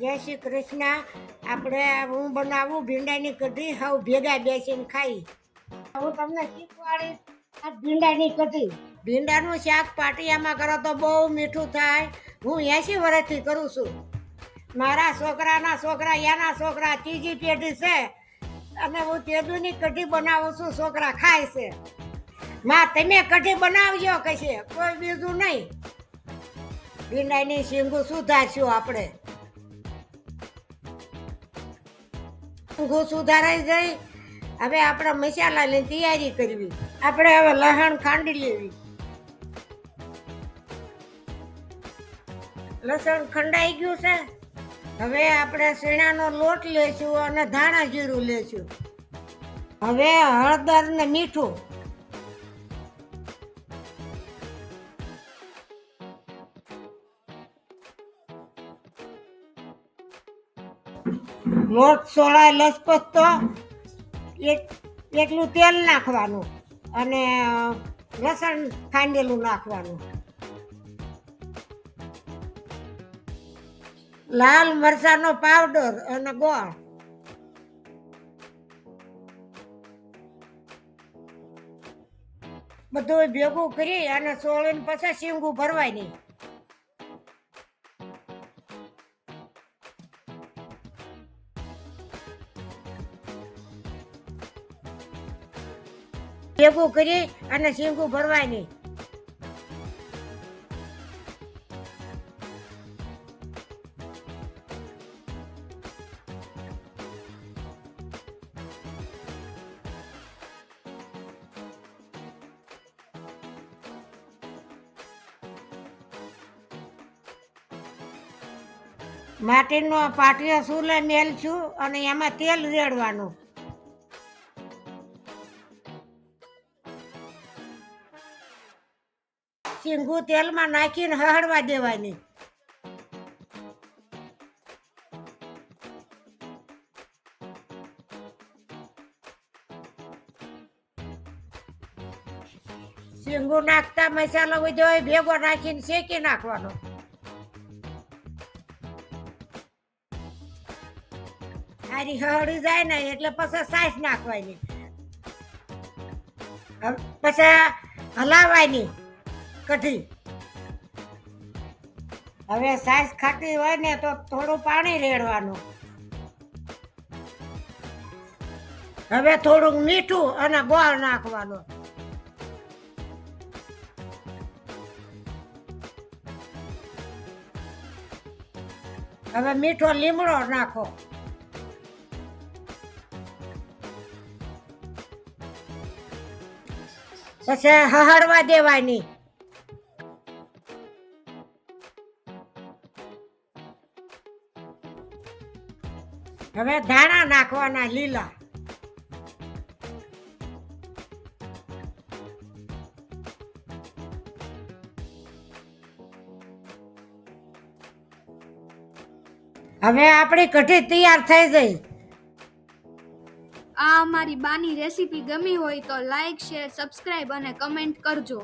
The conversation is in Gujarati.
જય શ્રી કૃષ્ણ. આપણે હું બનાવું ભીંડાની કઢી, હાવ ભેગા બેસીને ખાઈ. હું તમને શીખવાડીશ આ ભીંડાની કઢી. ભીંડાનું શાક પાટિયામાં કરો તો બહુ મીઠું થાય. હું 80 વર્ષથી કરું છું. મારા છોકરાના છોકરા, એના છોકરા, ત્રીજી પેઢી છે. અને હું તેદુની કઢી બનાવું છું, છોકરા ખાય છે. માં તમે કઢી બનાવજો કશે, કોઈ બીજું નહીં. ભીંડાની શીંગું સુધારશું આપણે. શીંગું સુધારાઈ જાય. હવે આપણે મસાલાની તૈયારી કરવી. આપણે હવે લસણ ખાંડી લેવી. લસણ ખંડાઈ ગયું છે. હવે આપણે શેણાનો લોટ લેશું અને ધાણા જીરું લેશું. હવે હળદર ને મીઠું. લોટ સોળાય લસપસતો એટલું તેલ નાખવાનું અને લસણ ખાંડેલું નાખવાનું. લાલ મરચાંનો પાવડર અને ગોળ. બધું ભેગું કરી અને સોળીને પછી શીંગું ભરવાની. ભેગું કરી અને શીંગું ભરવાની. માટીનો પાટિયો સૂલે મેલશું અને એમાં તેલ રેડવાનું. શીંગું તેલમાં નાખીને હળવા દેવાની. શીંગું નાખતા મસાલો બધો ભેગો નાખીને શેકી નાખવાનો. સારી હળી જાય ને એટલે પછી સાસ નાખવાની. પછી હલાવવાની કઢી. હવે સાસ ખાટી હોય ને તો થોડું પાણી રેડવાનું. હવે થોડુંક મીઠું અને ગોળ નાખવાનો. હવે મીઠો લીમડો નાખો. પછી હળવા દેવાની. હવે ધાણા નાખવાના લીલા. હવે આપણી કઢી તૈયાર થઈ ગઈ. આ અમારી બાની રેસીપી ગમી હોય તો લાઈક, શેર, સબસ્ક્રાઇબ અને કમેન્ટ કરજો.